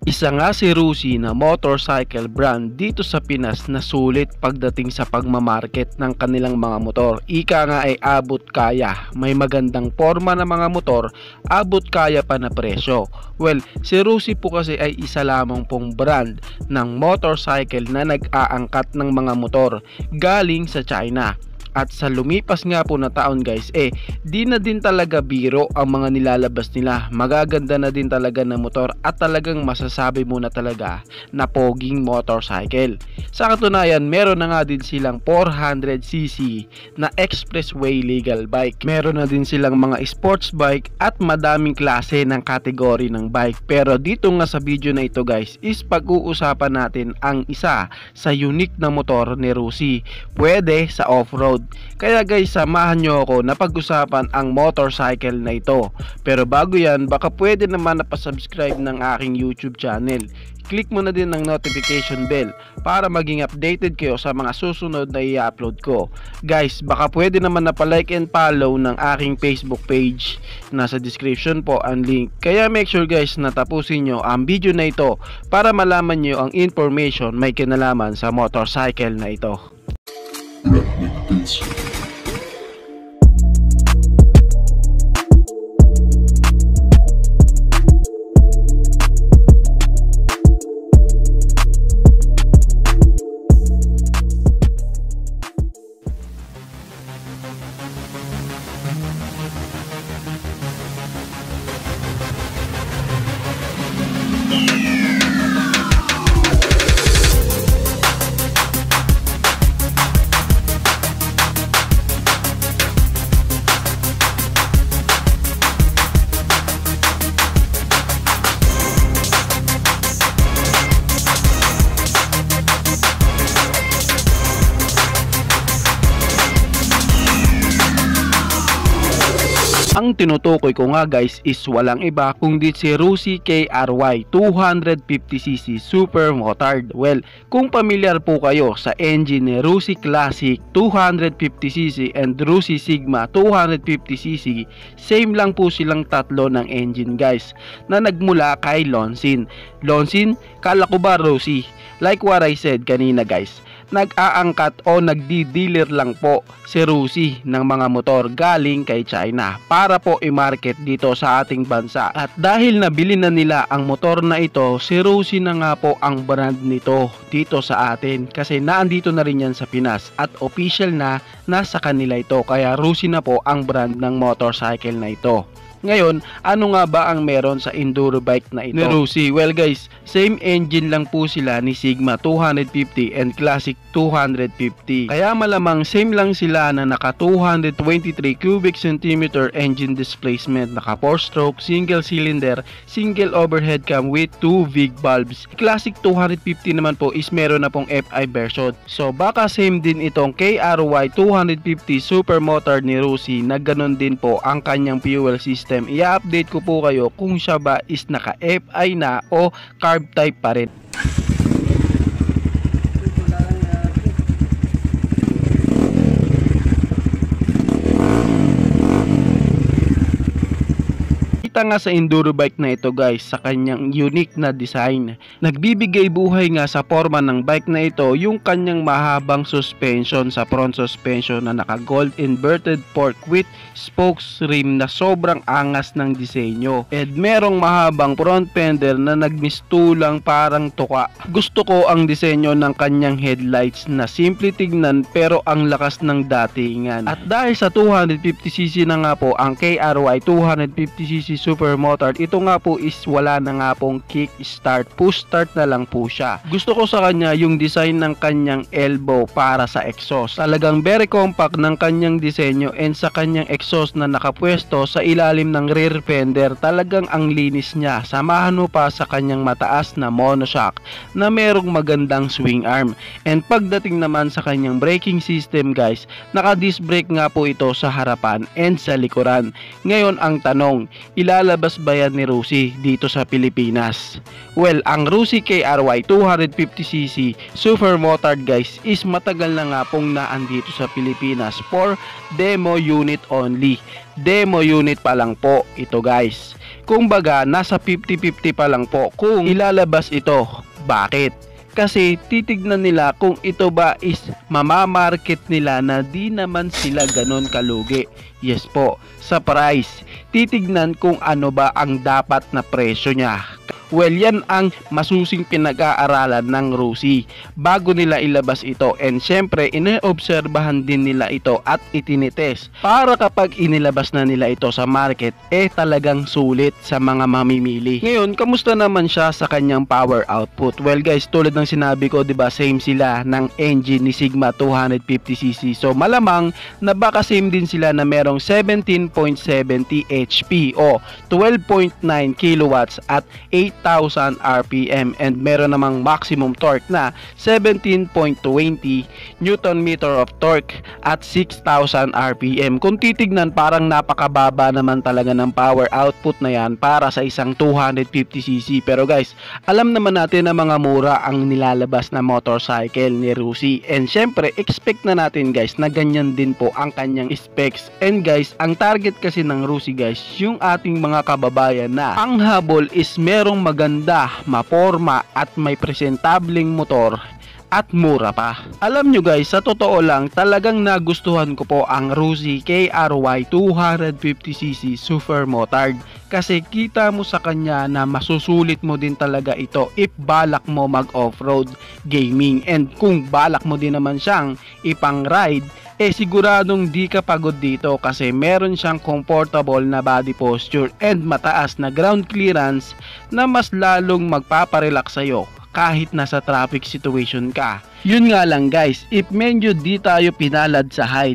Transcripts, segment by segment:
Isa nga si Rusi na motorcycle brand dito sa Pinas na sulit pagdating sa pagmamarket ng kanilang mga motor. Ika nga ay abot kaya, may magandang forma ng mga motor, abot kaya pa na presyo. Well, si Rusi po kasi ay isa lamang pong brand ng motorcycle na nag-aangkat ng mga motor galing sa China. At sa lumipas nga po na taon guys, di na din talaga biro ang mga nilalabas nila. Magaganda na din talaga na motor at talagang masasabi mo na talaga na poging motorcycle. Sa katunayan, meron na nga din silang 400cc na expressway legal bike. Meron na din silang mga sports bike at madaming klase ng kategory ng bike. Pero dito nga sa video na ito guys is pag-uusapan natin ang isa sa unique na motor ni Rusi. Pwede sa off-road. Kaya guys, samahan nyo ako na pag-usapan ang motorcycle na ito. Pero bago yan, baka pwede naman na pa-subscribe ng aking YouTube channel. Click mo na din ang notification bell para maging updated kayo sa mga susunod na i-upload ko. Guys, baka pwede naman na pa-like and follow ng aking Facebook page. Nasa description po ang link. Kaya make sure guys na tapusin nyo ang video na ito para malaman nyo ang information may kinalaman sa motorcycle na ito. Ang tinutukoy ko nga guys is walang iba kundi si Rusi KRY 250cc Super Motard. Well, kung pamilyar po kayo sa engine ni Rusi Classic 250cc and Rusi Sigma 250cc, same lang po silang tatlo ng engine guys na nagmula kay Lonsin. Lonsin, kala ko ba Rusi? Like what I said kanina guys, nag-aangkat o nagdi-dealer lang po si Rusi ng mga motor galing kay China para po i-market dito sa ating bansa. At dahil nabili na nila ang motor na ito, si Rusi na nga po ang brand nito dito sa atin kasi naandito na rin yan sa Pinas at official na nasa kanila ito. Kaya Rusi na po ang brand ng motorcycle na ito. Ngayon, ano nga ba ang meron sa enduro bike na ito ni Rusi? Well guys, same engine lang po sila ni Sigma 250 and Classic 250. Kaya malamang same lang sila na naka 223 cubic centimeter engine displacement, naka 4-stroke, single cylinder, single overhead cam with 2 VIG bulbs. Classic 250 naman po is meron na pong FI version. So baka same din itong KRY 250 Super Motard ni Rusi na ganun din po ang kanyang fuel system. I-update ko po kayo kung siya ba is naka FI na o carb type pa rin. Nga sa enduro bike na ito guys sa kanyang unique na design. Nagbibigay buhay nga sa forma ng bike na ito yung kanyang mahabang suspension sa front suspension na naka gold inverted fork with spokes rim na sobrang angas ng disenyo. And merong mahabang front fender na nagmistulang parang tuka. Gusto ko ang disenyo ng kanyang headlights na simple tignan pero ang lakas ng datingan. At dahil sa 250cc na nga po ang KRY 250cc Super Motard, ito nga po is wala na nga pong kick start, push start na lang po siya. Gusto ko sa kanya yung design ng kanyang elbow para sa exhaust. Talagang very compact ng kanyang disenyo and sa kanyang exhaust na nakapwesto sa ilalim ng rear fender, talagang ang linis niya. Samahan mo pa sa kanyang mataas na monoshock na merong magandang swing arm. And pagdating naman sa kanyang braking system guys, naka disc brake nga po ito sa harapan and sa likuran. Ngayon ang tanong, ilalabas ba yan ni Rusi dito sa Pilipinas? Well, ang Rusi KRY 250cc Supermotard guys is matagal na nga pong naandito sa Pilipinas for demo unit only. Demo unit pa lang po ito guys. Kumbaga nasa 50-50 pa lang po kung ilalabas ito. Bakit? Kasi titignan nila kung ito ba is mamamarket nila na di naman sila ganon kalugi. Yes po, sa price. Titignan kung ano ba ang dapat na presyo niya. Well, yan ang masusing pinag-aaralan ng Rusi bago nila ilabas ito, and syempre inoobserbahan din nila ito at itinitest para kapag inilabas na nila ito sa market talagang sulit sa mga mamimili. Ngayon, kamusta naman siya sa kanyang power output? Well guys, tulad ng sinabi ko, 'di ba, same sila ng engine ni Sigma 250cc. So malamang na baka same din sila na merong 17.70 HP o 12.9 kilowatts at 8,000 RPM, and meron namang maximum torque na 17.20 Newton meter of torque at 6,000 RPM. Kung titignan, parang napakababa naman talaga ng power output na yan para sa isang 250cc. Pero guys, alam naman natin na mga mura ang nilalabas na motorcycle ni Rusi, and syempre expect na natin guys na ganyan din po ang kanyang specs. And guys, ang target kasi ng Rusi guys, yung ating mga kababayan na ang habol is merong maganda, maporma at may presentableng motor at mura pa. Alam nyo guys, sa totoo lang, talagang nagustuhan ko po ang Rusi KRY 250cc Supermotard kasi kita mo sa kanya na masusulit mo din talaga ito if balak mo mag off-road gaming, and kung balak mo din naman siyang ipang ride, siguradong di ka pagod dito kasi meron siyang comfortable na body posture and mataas na ground clearance na mas lalong magpaparelax sa'yo kahit nasa traffic situation ka. Yun nga lang guys, if medyo di tayo pinalad sa height,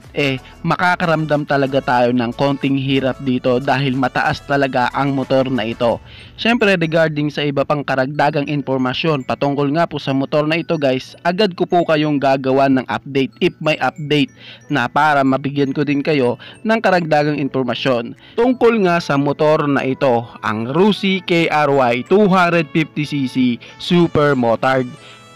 makakaramdam talaga tayo ng konting hirap dito dahil mataas talaga ang motor na ito. Syempre, regarding sa iba pang karagdagang impormasyon patungkol nga po sa motor na ito guys, agad ko po kayong gagawa ng update if may update na para mabigyan ko din kayo ng karagdagang impormasyon tungkol nga sa motor na ito, ang Rusi KRY 250cc Supermotard.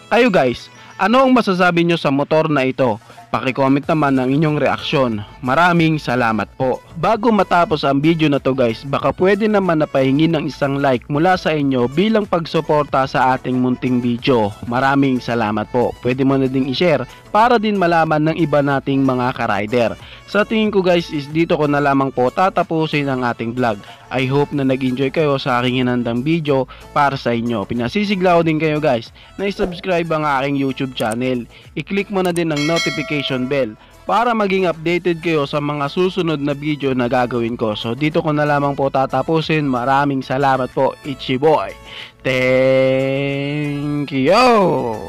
Kayo guys, ano ang masasabi nyo sa motor na ito? Paki-comment naman ang inyong reaksyon. Maraming salamat po. Bago matapos ang video na to guys, baka pwede naman na pahingi ng isang like mula sa inyo bilang pagsuporta sa ating munting video. Maraming salamat po. Pwede mo na ding i-share para din malaman ng iba nating mga ka-rider. Sa tingin ko guys is dito ko na lamang po tatapusin ang ating vlog. I hope na nag-enjoy kayo sa aking hinandang video para sa inyo. Pinasisigla ko din kayo guys na i-subscribe ang aking YouTube channel. I-click mo na din ang notification bell para maging updated kayo sa mga susunod na video na gagawin ko. So dito ko na lamang po tatapusin. Maraming salamat po. Ichi boy. Thank you.